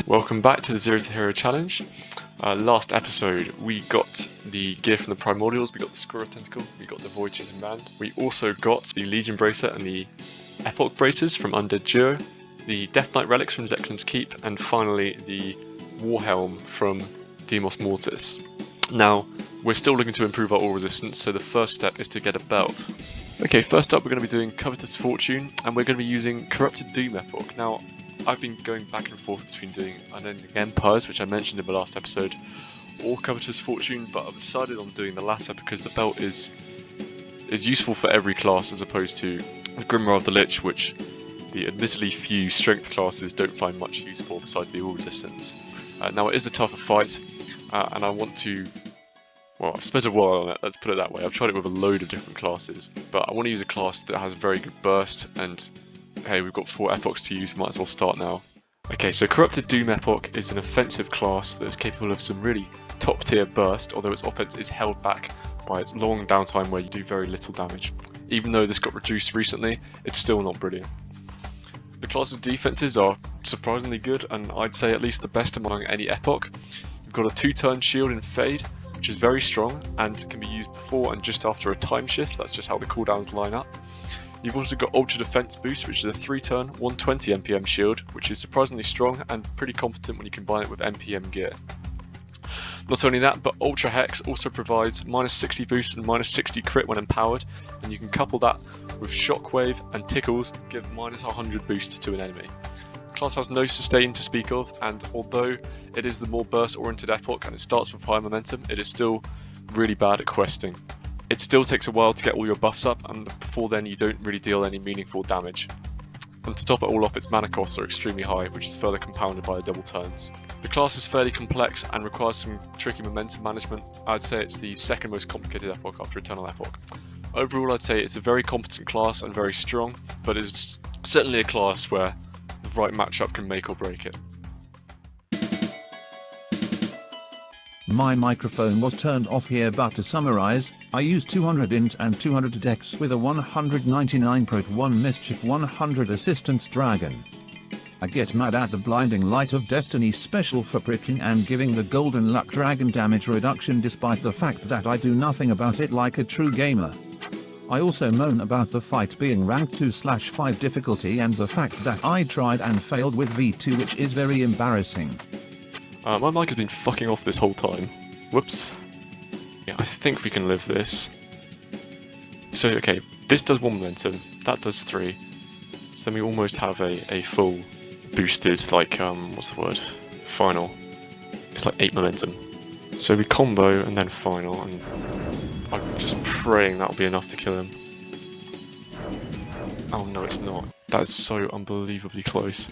Welcome back to the Zero to Hero Challenge. Last episode we got the gear from the Primordials, we got the Squirrel Tentacle, we got the Void Chitin Band, we also got the Legion Bracer and the Epoch Bracers from Undead Duo, the Death Knight Relics from Zeklin's Keep, and finally the Warhelm from Demos Mortis. Now, we're still looking to improve our all resistance, so the first step is to get a belt. Okay, first up we're going to be doing Covetous Fortune, and we're going to be using Corrupted Doom Epoch. Now, I've been going back and forth between doing Unending Empires, which I mentioned in the last episode, or Covetous Fortune, but I've decided on doing the latter because the belt is useful for every class as opposed to the Grimoire of the Lich, which the admittedly few strength classes don't find much use for besides the all resistance. Now it is a tougher fight, and I want to, well, I've spent a while on it, let's put it that way. I've tried it with a load of different classes, but I want to use a class that has very good burst, and hey, we've got 4 epochs to use, might as well start now. Okay, so Corrupted Doom Epoch is an offensive class that is capable of some really top tier burst, although its offense is held back by its long downtime where you do very little damage. Even though this got reduced recently, it's still not brilliant. The class's defenses are surprisingly good, and I'd say at least the best among any epoch. You've got a 2-turn shield in Fade, which is very strong and can be used before and just after a time shift. That's just how the cooldowns line up. You've also got Ultra Defense Boost, which is a 3-turn, 120 MPM shield, which is surprisingly strong and pretty competent when you combine it with MPM gear. Not only that, but Ultra Hex also provides minus 60 boost and minus 60 crit when empowered, and you can couple that with Shockwave and Tickles to give minus 100 boost to an enemy. The class has no sustain to speak of, and although it is the more burst oriented epoch and it starts with high momentum, it is still really bad at questing. It still takes a while to get all your buffs up, and before then you don't really deal any meaningful damage. And to top it all off, its mana costs are extremely high, which is further compounded by the double turns. The class is fairly complex and requires some tricky momentum management. I'd say it's the second most complicated epoch after Eternal Epoch. Overall, I'd say it's a very competent class and very strong, but it's certainly a class where the right matchup can make or break it. My microphone was turned off here, but to summarize, I use 200 int and 200 dex with a 199 prot 1 mischief 100 assistance dragon. I get mad at the blinding light of destiny special for pricking and giving the golden luck dragon damage reduction despite the fact that I do nothing about it like a true gamer. I also moan about the fight being ranked 2/5 difficulty and the fact that I tried and failed with V2, which is very embarrassing. My mic has been fucking off this whole time. Whoops. Yeah, I think we can live this. So, okay, this does 1 momentum, that does 3. So then we almost have a full boosted, like, what's the word? Final. It's like 8 momentum. So we combo and then final, and I'm just praying that'll be enough to kill him. Oh no, it's not. That is so unbelievably close.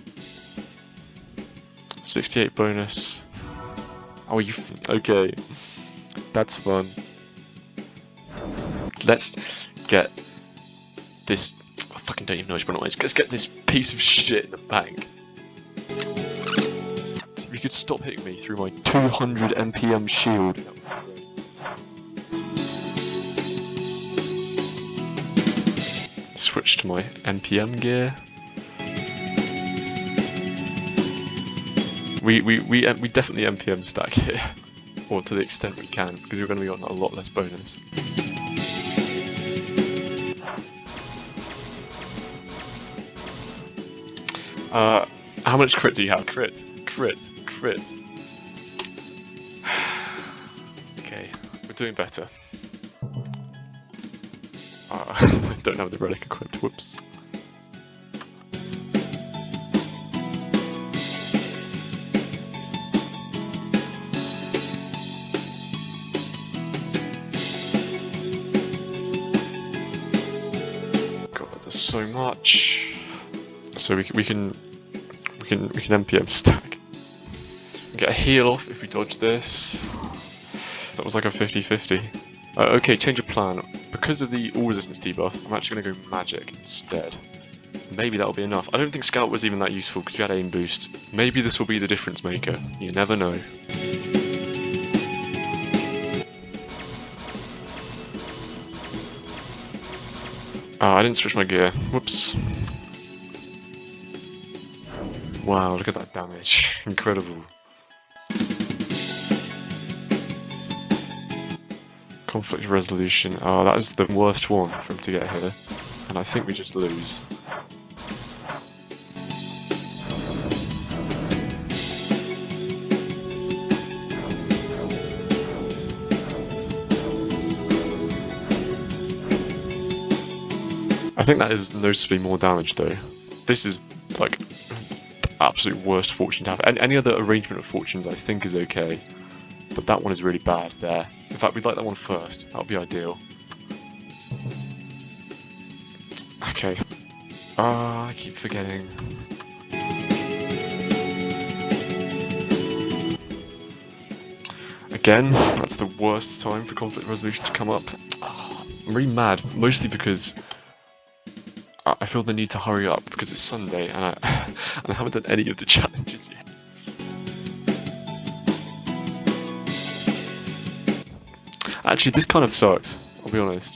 68 bonus. Oh, you okay. That's fun. Let's get this. I fucking don't even know which one it is. Let's get this piece of shit in the bank. If you could stop hitting me through my 200 MPM shield. Switch to my MPM gear. We definitely MPM stack here, or to the extent we can, because we're going to be on a lot less bonus. How much crit do you have? Crit. Okay, we're doing better. I don't have the relic equipped, whoops. So much, so we can MPM stack. We get a heal off if we dodge this. That was like a 50-50. Okay, change of plan. Because of the all resistance debuff, I'm actually going to go magic instead. Maybe that'll be enough. I don't think Scout was even that useful because we had aim boost. Maybe this will be the difference maker. You never know. I didn't switch my gear. Whoops. Wow, look at that damage. Incredible. Conflict resolution. Oh, that is the worst one for him to get here. And I think we just lose. I think that is noticeably more damage though. This is like the absolute worst fortune to have. Any other arrangement of fortunes I think is okay. But that one is really bad there. In fact, we'd like that one first. That would be ideal. Okay. I keep forgetting. Again, that's the worst time for conflict resolution to come up. I'm really mad, mostly because I feel the need to hurry up because it's Sunday and I haven't done any of the challenges yet. Actually, this kind of sucks, I'll be honest.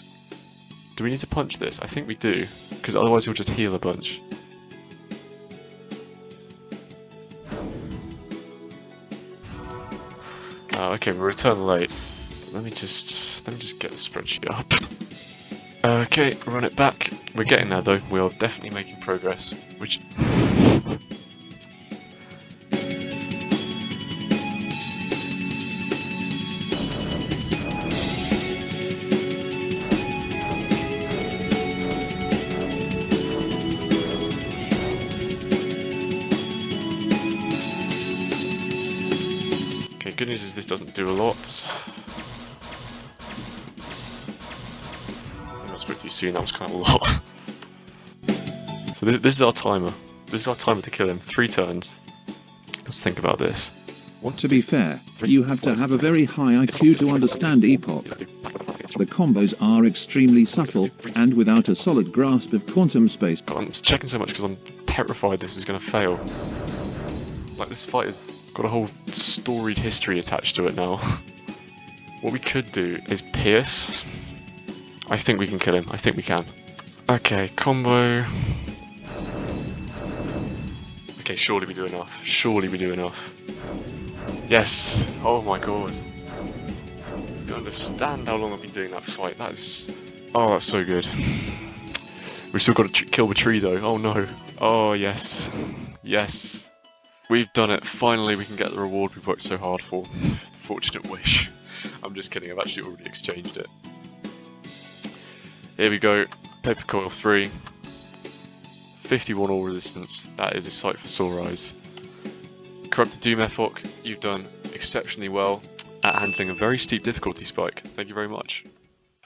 Do we need to punch this? I think we do, because otherwise he'll just heal a bunch. Okay, we return late. Let me just get the spreadsheet up. Okay, run it back. We're getting there though. We are definitely making progress, which. Okay, good news is this doesn't do a lot. I spoke too soon, that was kind of a lot. So this is our timer. This is our timer to kill him. 3 turns. Let's think about this. To be fair, you have to have a very high IQ to understand Epoch. The combos are extremely subtle, and without a solid grasp of quantum space. I'm checking so much because I'm terrified this is going to fail. Like, this fight has got a whole storied history attached to it now. What we could do is pierce. I think we can kill him. I think we can. Okay, combo. Okay, surely we do enough. Surely we do enough. Yes! Oh my god. You understand how long I've been doing that fight. That's... Oh, that's so good. We've still got to kill the tree though. Oh no. Oh yes. Yes. We've done it. Finally we can get the reward we've worked so hard for. The fortunate wish. I'm just kidding, I've actually already exchanged it. Here we go. Paper coil 3. 51 all resistance. That is a sight for sore eyes. Corrupted Doom Epoch, you've done exceptionally well at handling a very steep difficulty spike. Thank you very much.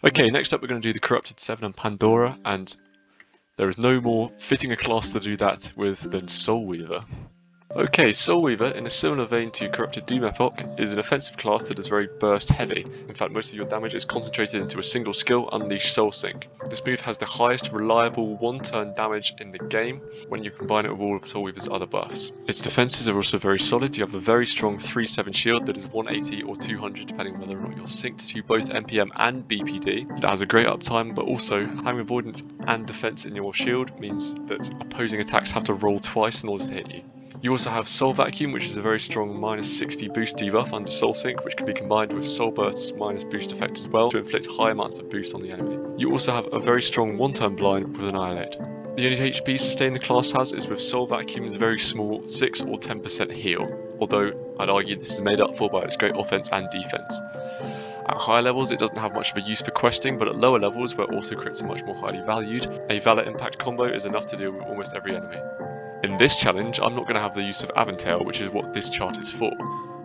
Okay, next up we're going to do the Corrupted 7 and Pandora, and there is no more fitting a class to do that with than SoulWeaver. Okay, SoulWeaver, in a similar vein to Corrupted Doom Epoch, is an offensive class that is very burst heavy. In fact, most of your damage is concentrated into a single skill, Unleash Soul Sink. This move has the highest reliable one-turn damage in the game when you combine it with all of SoulWeaver's other buffs. Its defenses are also very solid. You have a very strong 3-7 shield that is 180 or 200 depending on whether or not you're synced to both NPM and BPD. It has a great uptime, but also having avoidance and defense in your shield means that opposing attacks have to roll twice in order to hit you. You also have Soul Vacuum, which is a very strong minus 60 boost debuff under Soul Sync, which can be combined with Soul Burst's minus boost effect as well to inflict high amounts of boost on the enemy. You also have a very strong one-turn blind with Annihilate. The only HP sustain the class has is with Soul Vacuum's very small 6 or 10% heal, although I'd argue this is made up for by its great offense and defense. At higher levels it doesn't have much of a use for questing, but at lower levels where auto crits are much more highly valued, a Valor Impact combo is enough to deal with almost every enemy. In this challenge, I'm not going to have the use of Aventail, which is what this chart is for.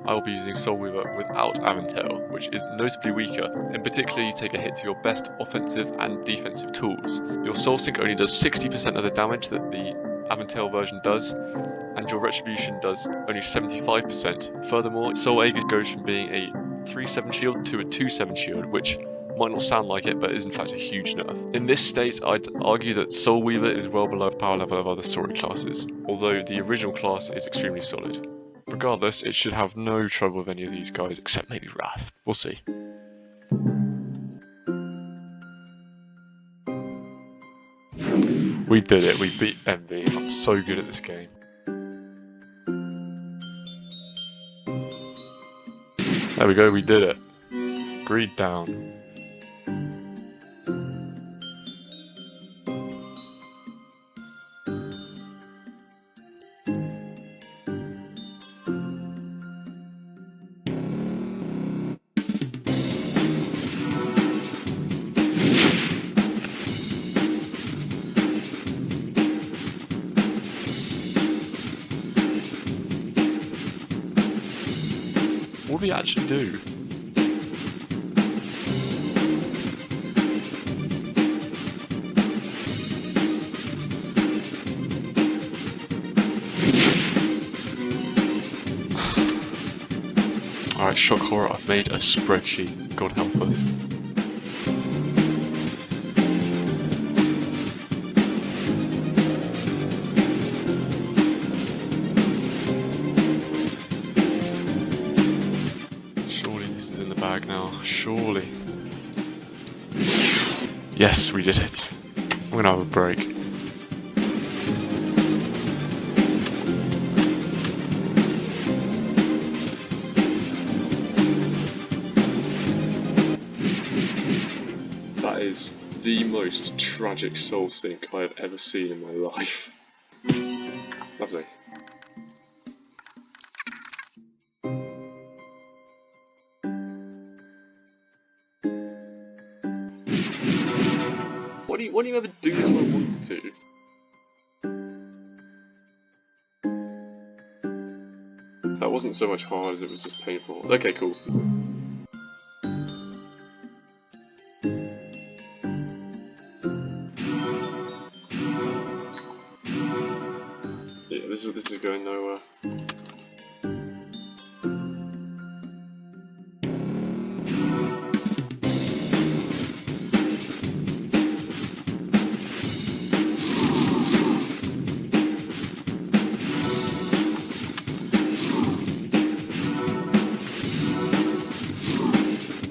I will be using SoulWeaver without Aventail, which is notably weaker. In particular, you take a hit to your best offensive and defensive tools. Your Soul Sync only does 60% of the damage that the Aventail version does, and your Retribution does only 75%. Furthermore, Soul Aegis goes from being a 3-7 shield to a 2-7 shield, which might not sound like it, but is in fact a huge nerf. In this state, I'd argue that SoulWeaver is well below the power level of other story classes, although the original class is extremely solid. Regardless, it should have no trouble with any of these guys, except maybe Wrath. We'll see. We did it, we beat Envy. I'm so good at this game. There we go, we did it. Greed down. What do we actually do? Alright, shock horror, I've made a spreadsheet. God help us. Surely this is in the bag now. Surely. Yes, we did it. I'm gonna have a break. That is the most tragic soul sink I have ever seen in my life. Lovely. Why do you ever do this when I want you to? That wasn't so much hard as it was just painful. Okay, cool. Yeah, this is going nowhere.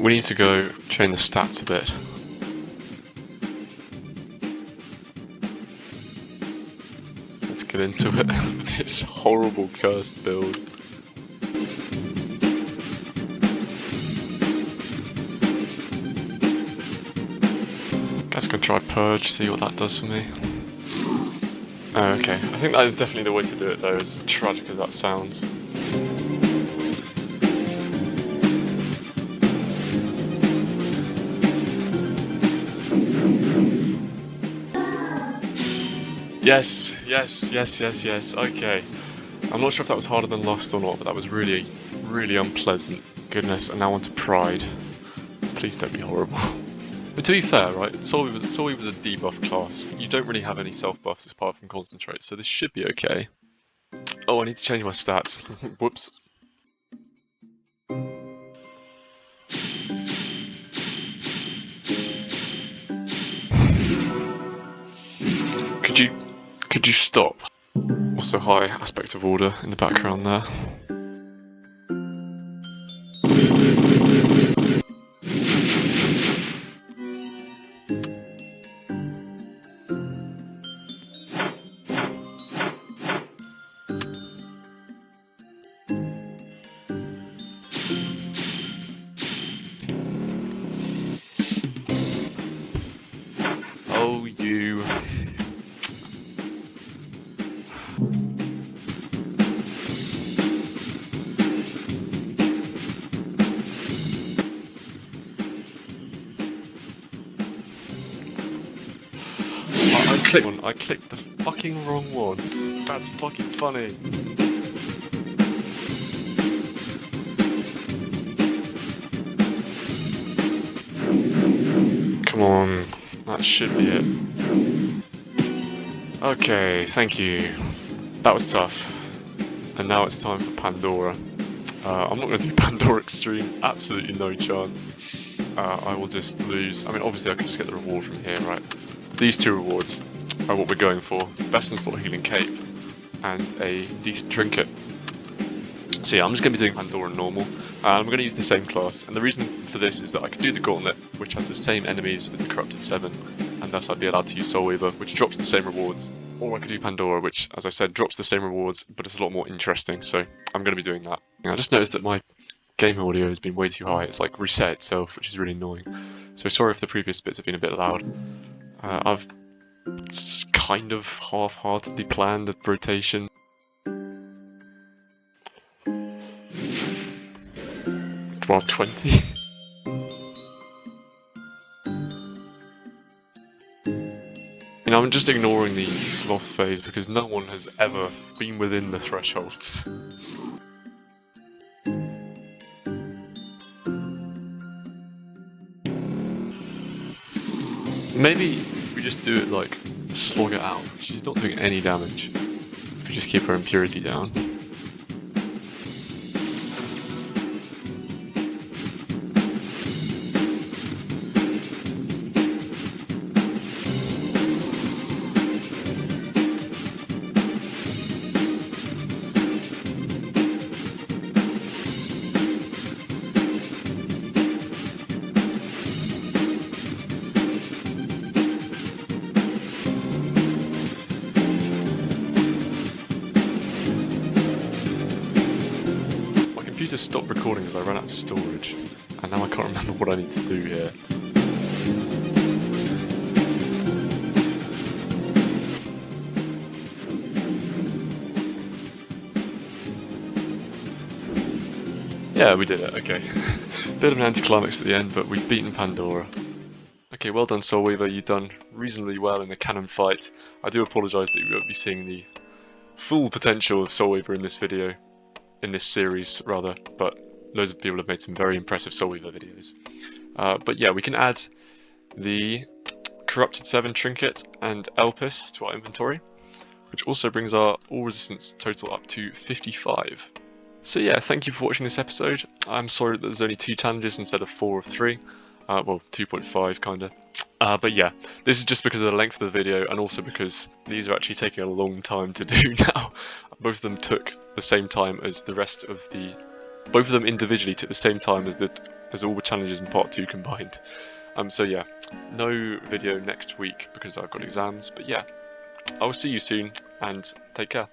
We need to go change the stats a bit. Let's get into it. This horrible cursed build. Guess I can try Purge, see what that does for me. Oh, okay. I think that is definitely the way to do it though, as tragic as that sounds. Yes, okay. I'm not sure if that was harder than Lost or not, but that was really, really unpleasant. Goodness, and now on to Pride. Please don't be horrible. But to be fair, right, SoulWeaver was a debuff class. You don't really have any self-buffs apart from Concentrate, so this should be okay. Oh, I need to change my stats. Whoops. Could you stop? Also high aspect of order in the background there. Oh, you. I clicked the fucking wrong one. That's fucking funny. Come on, that should be it. Okay, thank you. That was tough. And now it's time for Pandora. I'm not going to do Pandora Extreme, absolutely no chance. I will just lose. I mean, obviously I can just get the reward from here, right? These two rewards are what we're going for. Best in slot healing cape and a decent trinket. So yeah, I'm just going to be doing Pandora normal. I'm going to use the same class, and the reason for this is that I can do the Gauntlet, which has the same enemies as the Corrupted 7, and thus I'd be allowed to use SoulWeaver, which drops the same rewards. Or I could do Pandora, which, as I said, drops the same rewards, but it's a lot more interesting, so I'm going to be doing that. I just noticed that my game audio has been way too high. It's like reset itself, which is really annoying. So sorry if the previous bits have been a bit loud. I've kind of half-heartedly planned the rotation. Well, 20. You know, I'm just ignoring the sloth phase because no one has ever been within the thresholds. Maybe we just do it like slog it out. She's not doing any damage. If we just keep her impurity down. To stop recording as I ran out of storage, and now I can't remember what I need to do here. Yeah, we did it, okay. Bit of an anticlimax at the end, but we've beaten Pandora. Okay, well done SoulWeaver, you've done reasonably well in the cannon fight. I do apologise that you won't be seeing the full potential of SoulWeaver in this video. In this series, rather, but loads of people have made some very impressive SoulWeaver videos. But yeah, we can add the Corrupted 7 Trinket and Elpis to our inventory, which also brings our all resistance total up to 55. So yeah, thank you for watching this episode. I'm sorry that there's only 2 challenges instead of 4 or 3. Well, 2.5 kinda. But yeah, this is just because of the length of the video, and also because these are actually taking a long time to do now. Both of them took the same time as the rest of the... Both of them individually took the same time as all the challenges in part 2 combined. So yeah, no video next week because I've got exams, but yeah, I will see you soon, and take care.